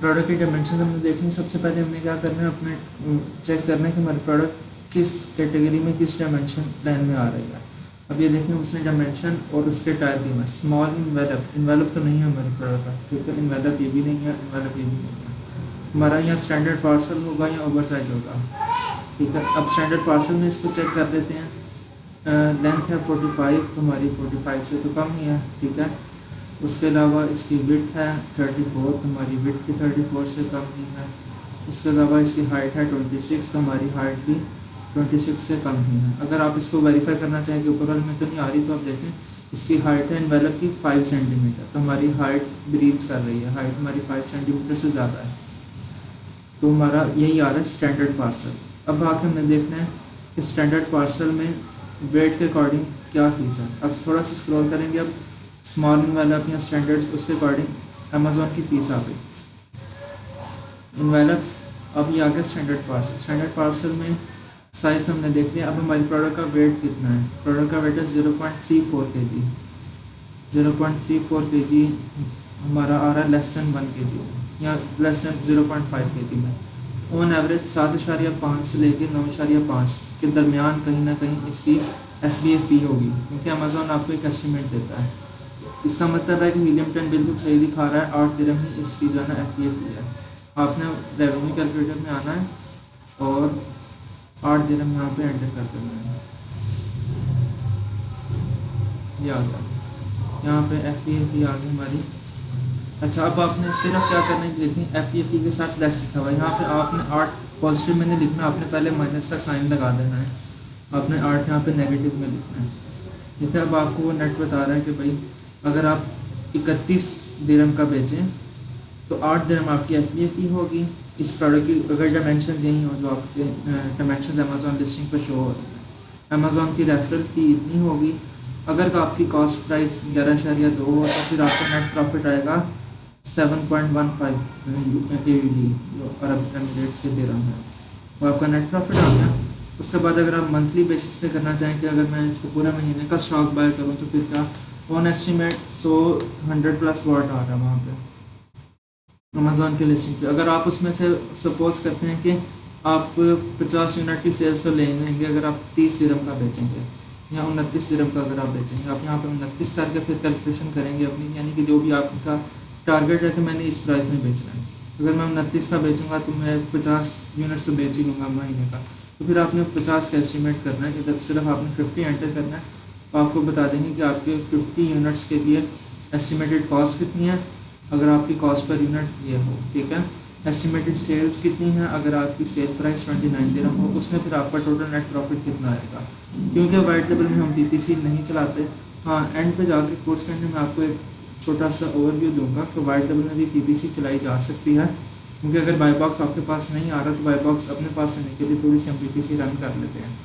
Product की dimension हमने देखनी। सबसे पहले हमने क्या करना है, अपने चेक करना है कि हमारे प्रोडक्ट किस कैटेगरी में, किस डायमेंशन प्लान में आ रही है। अब ये देखें उसने डायमेंशन और उसके टाइप भी में स्मॉल इन्वेलप, इन्वेलप तो नहीं है हमारे प्रोडक्ट का, ठीक है, इन्वेलप ये भी नहीं है, इन्वेलप ये भी नहीं है। हमारा यहाँ स्टैंडर्ड पार्सल होगा या ओवर साइज होगा, ठीक है। अब स्टैंडर्ड पार्सल में इसको चेक कर लेते हैं। लेंथ है 45, तो हमारी 45 से तो कम ही है, ठीक है। उसके अलावा इसकी विड्थ है 34, तो हमारी विड्थ भी 34 से कम ही है। उसके अलावा इसकी हाइट है 26, तो हमारी हाइट भी 26 से कम ही है। अगर आप इसको वेरीफाई करना चाहें कि ऊपर वाले में तो नहीं आ रही, तो आप देखें इसकी हाइट है एनवेलप की 5 सेंटीमीटर, तो हमारी हाइट ब्रीच कर रही है, हाइट हमारी 5 सेंटीमीटर से ज़्यादा है, तो हमारा यही आ रहा है स्टैंडर्ड पार्सल। अब आके हमने देखना है कि स्टैंडर्ड पार्सल में वेट के अकॉर्डिंग क्या फ़ीस है। अब थोड़ा सा स्क्रॉल करेंगे, अब स्मॉल इन्वेलप या स्टैंडर्ड उसके अकॉर्डिंग अमेज़ॉन की फ़ीस आ गई। इन्वेलप्स, अब ये आ गया स्टैंडर्ड पार्सल। स्टैंडर्ड पार्सल में साइज़ हमने देख लिया। अब हमारी प्रोडक्ट का वेट कितना है, प्रोडक्ट का वेट है 0.34 kg, 0.34 kg हमारा आ रहा है लेस दैन 1 kg या लेस दैन 0.5 kg में। ऑन एवरेज 7.5 से लेकर 9.5 के दरमियान कहीं ना कहीं इसकी FBFP होगी, क्योंकि अमेज़ॉन आपको एक एस्टिमेट देता है। इसका मतलब है कि हीलियम 10 बिल्कुल सही दिखा रहा है, 8 दिरहम ही इसकी जो है ना FBFP है। आपने रेवेन्यू कैलकुलेटर में आना है और 8 दिरहम यहाँ पे एंटर कर देना है, ये आ गया, यहाँ पे FBFP आ गई हमारी। अच्छा, अब आपने सिर्फ क्या करना है, देखें FBFP के साथ लेस लिखा हुआ है, यहाँ पे आपने 8 पॉजिटिव में नहीं लिखना, आपने पहले माइनस का साइन लगा देना है, आपने 8 यहाँ पे नेगेटिव में लिखना है, ठीक है। अब आपको वो नेट बता रहा है कि भाई अगर आप 31 दिरहम का बेचें तो 8 दिरहम आपकी FBFP होगी इस प्रोडक्ट की, अगर डायमेंशन यही हो जो आपके डायमेंशन अमेज़ॉन लिस्टिंग पर शो हो रही है। अमेज़ॉन की रेफरल फ़ी इतनी होगी। अगर आपकी कॉस्ट प्राइस 11.2 हो तो फिर आपका नेट प्रॉफिट आएगा 7.15 AED, जो अरब एमिरेट्स के दिरहम है, वो आपका नेट प्रॉफिट आ गया। उसके बाद अगर आप मंथली बेसिस पे करना चाहें कि अगर मैं इसको पूरा महीने का स्टॉक बाय करूं तो फिर क्या, ऑन एस्टिमेट 100+ वाट आ रहा है वहाँ पे अमेज़ॉन के लिस्टिंग पे। अगर आप उसमें से सपोज करते हैं कि आप 50 यूनिट की सेल्स तो ले लेंगे, अगर आप 30 दिरहम का बेचेंगे या 29 दिरहम का अगर आप बेचेंगे, आप यहाँ पे 29 करके फिर कैलकुलेशन करेंगे अपनी, यानी कि जो भी आपका टारगेट है कि मैंने इस प्राइस में बेचना है। अगर मैं 29 का बेचूंगा तो मैं 50 यूनिट्स तो बेच ही लूँगा महीने का, तो फिर आपने 50 का एस्टिमेट करना है, इधर सिर्फ आपने 50 एंटर करना है, तो आपको बता देंगे कि आपके 50 यूनिट्स के लिए एस्टिमेटेड कॉस्ट कितनी है, अगर आपकी कॉस्ट पर यूनिट ये हो, ठीक है। एस्टिमेटेड सेल्स कितनी है, अगर आपकी सेल प्राइस 29 दिरहम हो, उसमें फिर आपका टोटल नेट प्रॉफिट कितना आएगा। क्योंकि वाइट लेवल में हम PPC नहीं चलाते। हाँ, एंड पे जाके कोर्स के एंड में आपको एक छोटा सा ओवरव्यू दूंगा कि वाइट लेवल में भी PPC चलाई जा सकती है, क्योंकि अगर बाई बॉक्स आपके पास नहीं आ रहा तो बाई बॉक्स अपने पास रहने के लिए थोड़ी सी हम PPC रन कर लेते हैं,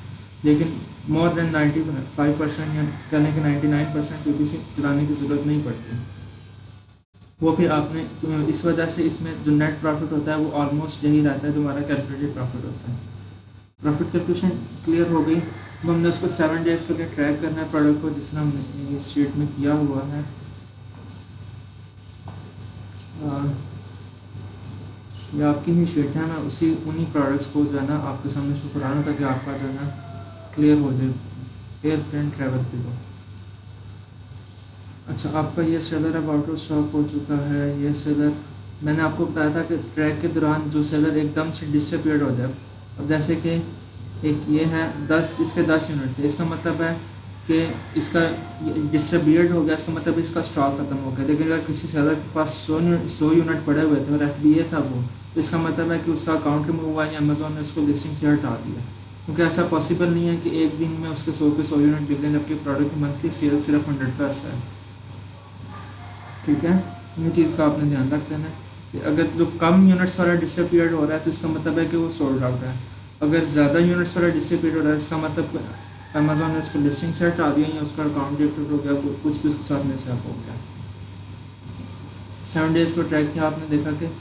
लेकिन मोर देन 95% या कहने के 99% PPC चलाने की ज़रूरत नहीं पड़ती। वो भी आपने इस वजह से इसमें जो नेट प्रॉफिट होता है वो ऑलमोस्ट यही रहता है जो हमारा कैलकुलेटेड प्रॉफिट होता है। प्रॉफिट कैलकुलेशन क्लियर हो गई। अब हमने उसको 7 डेज़ के लिए ट्रैक करना है प्रोडक्ट को, जिसने हमने इस शीट में किया हुआ है। ये आपकी ही शीट है, मैं उन्हीं प्रोडक्ट्स को जो है ना आपके सामने शो करा रहा हूँ ताकि आपका जो है ना क्लियर हो जाए। एयरप्लेन ट्रैवल पे दो। अच्छा, आपका ये सेलर अब आउट ऑफ स्टॉक हो चुका है। ये सेलर मैंने आपको बताया था कि ट्रैक के दौरान जो सेलर एकदम से डिसअपीयर्ड हो जाए, अब जैसे कि एक ये है 10, इसके 10 यूनिट थे, इसका मतलब है कि इसका डिसअपीयर्ड हो गया, इसका मतलब इसका स्टॉक ख़त्म हो गया। लेकिन अगर किसी सेलर के पास 100 यूनिट पड़े हुए थे और FBA था वो, तो इसका मतलब है कि उसका अकाउंट रिमूव हुआ या अमेज़ॉन ने उसको लिस्टिंग से हटा दिया, क्योंकि ऐसा पॉसिबल नहीं है कि एक दिन में उसके 100 के 100 यूनिट बिक गए जबकि प्रोडक्ट की मंथली सेल सिर्फ 100+ है, ठीक है। ये चीज़ का आपने ध्यान रख देना है कि अगर जो कम यूनिट्स वाला डिसअपीयर्ड हो रहा है तो इसका मतलब है कि वो सोल्ड आउट है। अगर ज़्यादा यूनिट्स वाला डिसअपीयर्ड हो रहा है इसका मतलब अमेज़ॉन ने उसको लिस्टिंग से हटा दिया या उसका अकाउंट डिएक्टिवेट हो गया, कुछ भी उसके साथ में सेट हो गया। 7 डेज़ को ट्रैक किया, आपने देखा कि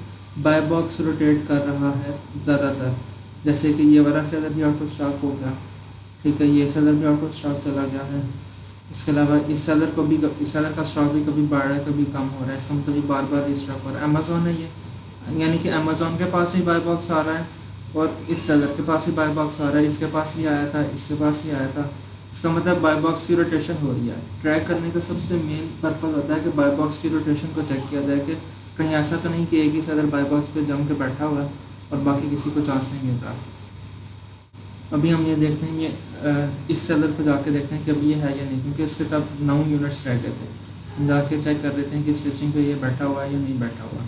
बाय बॉक्स रोटेट कर रहा है ज़्यादातर, जैसे कि ये वाला सेलर भी आउट ऑफ स्टॉक हो गया, ठीक है, ये सेलर भी आउट ऑफ स्टॉक चला गया है। इसके अलावा इस सेलर का स्टॉक भी कभी बढ़ रहा है कभी कम हो रहा है, इसका मतलब ये बार बार रिस्टॉक हो रहा है। अमेज़ॉन है ये, यानी कि अमेज़ॉन के पास भी बाय बॉक्स आ रहा है और इस सेलर के पास भी बाय बॉक्स आ रहा है, इसके पास भी आया था, इसके पास भी आया था। इसका मतलब बाय बॉक्स की रोटेशन हो रही है। ट्रैक करने का सबसे मेन पर्पज़ होता है कि बाय बॉक्स की रोटेशन को चेक किया जाए कि कहीं ऐसा तो नहीं कि एक ही सेलर बाय बॉक्स पे जम के बैठा हुआ है और बाकी किसी को चांस नहीं मिल रहा। अभी हम ये देखते हैं, इस सेलर पर जाके देखते हैं कि अभी ये है या नहीं, क्योंकि उसके तब 9 यूनिट्स रह गए थे। हम जाके चेक कर लेते हैं कि इस लिस्टिंग पे ये बैठा हुआ है या नहीं बैठा हुआ।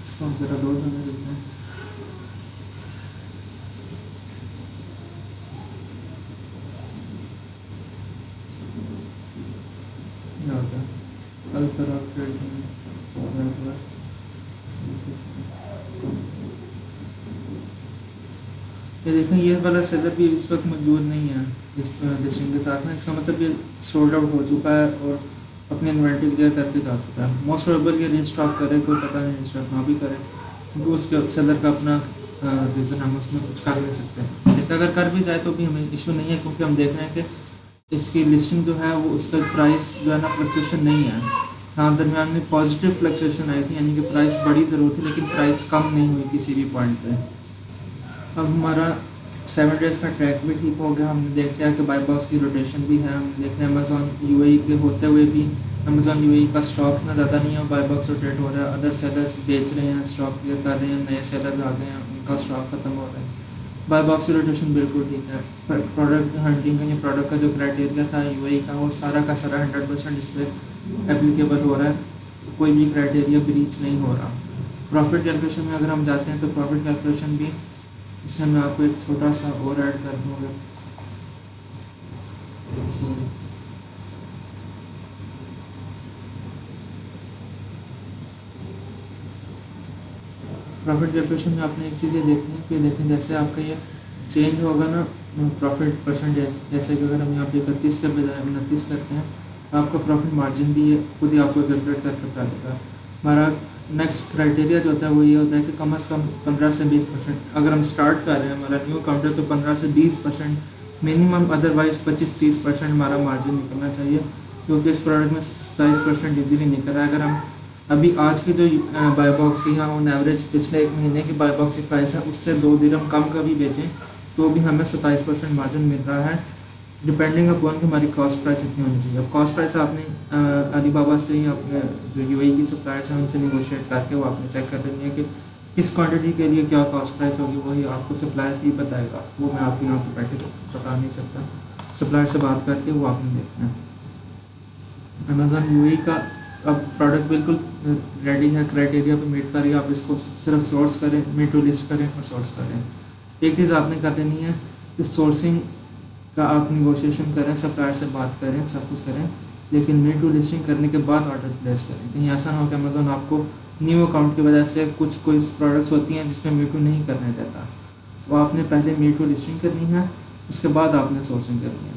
इसको हम ज़रा लोड होने देते हैं। ये होता है कल पर आप ट्रेडिंग ये देखें, ये वाला सेलर भी इस वक्त मौजूद नहीं है इस लिस्टिंग के साथ में। इसका मतलब ये सोल्ड आउट हो चुका है और अपनी इन्वेंट्री क्लियर करके जा चुका है। मोस्ट प्रोबेबल ये रीस्टॉक करे, कोई पता नहीं रीस्टॉक ना भी करे, क्योंकि उसके सेलर का अपना रीज़न, हम उसमें कुछ कर नहीं सकते। लेकिन अगर कर भी जाए तो भी हमें इशू नहीं है, क्योंकि हम देख रहे हैं कि इसकी लिस्टिंग जो है वो उसका प्राइस जो है ना फ्लक्चुएशन नहीं है। हाँ, दरमियान में पॉजिटिव फ्लक्चुएशन आई थी, यानी कि प्राइस बढ़ी ज़रूर थी लेकिन प्राइस कम नहीं हुई किसी भी पॉइंट पे। अब हमारा 7 डेज़ का ट्रैक भी ठीक हो गया। हमने देख लिया कि बाय बॉक्स की रोटेशन भी है। हम देख रहे हैं अमेज़ॉन यूएई के होते हुए भी अमेज़ॉन यूएई का स्टॉक इतना ज़्यादा नहीं है, बाय बॉक्स रोटेट हो रहा है। अदर सेलर्स बेच रहे हैं, स्टॉक क्लियर कर रहे हैं, नए सेलर्स आ गए हैं, उनका स्टॉक ख़त्म हो रहा है। बाय बॉक्स की रोटेशन बिल्कुल ठीक है। प्रोडक्ट हंटिंग का या प्रोडक्ट का जो क्राइटेरिया था यूएई का, वो सारा का सारा 100% इस पर एप्लीकेबल हो रहा है। कोई भी क्राइटेरिया ब्रीच नहीं हो रहा। प्रॉफिट कैलकुलेशन में अगर हम जाते हैं तो प्रॉफिट कैलकुलेशन भी, इससे मैं आपको एक छोटा सा और ऐड कर दूँगा। प्रॉफिट कैलकुलेशन में आपने एक चीज़ ये देखनी है कि देखें, जैसे आपका ये चेंज होगा ना प्रॉफिट परसेंटेज, जैसे कि अगर हम यहाँ पे 31 के बजाय 29 करते हैं, तो आपका प्रॉफिट मार्जिन भी ये खुद ही आपको कैलकुलेट करके बता देगा। हमारा नेक्स्ट क्राइटेरिया जो होता है वो ये होता है कि कम से कम 15 से 20%, अगर हम स्टार्ट कर रहे हैं, हमारा न्यू अकाउंट है, तो 15 से 20% मिनिमम, अदरवाइज 25-30% हमारा मार्जिन निकलना चाहिए, क्योंकि इस प्रोडक्ट में 27% ईजीली निकल रहा है। अगर हम अभी आज की जो बाय बॉक्स की यहाँ ऑन एवरेज पिछले एक महीने की बाय बॉक्स की प्राइस है, उससे 2 दिरहम कम का भी बेचें तो भी हमें 27% मार्जिन मिल रहा है, डिपेंडिंग अपॉन कि हमारी कॉस्ट प्राइस कितनी होनी चाहिए। अब कॉस्ट प्राइस आपने अलीबाबा से ही अपने जो यूएई की सप्लायर्स हैं उनसे निगोशिएट करके वो आपने चेक कर लेनी है कि किस क्वांटिटी के लिए क्या कॉस्ट प्राइस होगी, वही आपको सप्लायर ही बताएगा। वो मैं आपके यहाँ पे बैठे बता नहीं सकता। सप्लायर से बात करके वो आपने देखना है। अमेज़ॉन यूएई का अब प्रोडक्ट बिल्कुल रेडी है, क्राइटेरिया पे मीट करिए। आप इसको सिर्फ सोर्स करें, मीट टू लिस्ट करें और सोर्स करें। एक चीज़ आपने कर लेनी है कि सोर्सिंग का आप निगोशिएशन करें, सप्लायर से बात करें, सब कुछ करें, लेकिन मीट टू लिस्टिंग करने के बाद ऑर्डर प्लेस करें। कहीं ऐसा ना हो कि अमेज़ॉन आपको न्यू अकाउंट की वजह से कोई प्रोडक्ट्स होती हैं जिसमें मीट टू नहीं करने देता, तो आपने पहले मीट टू लिस्टिंग करनी है, उसके बाद आपने सोर्सिंग करनी है।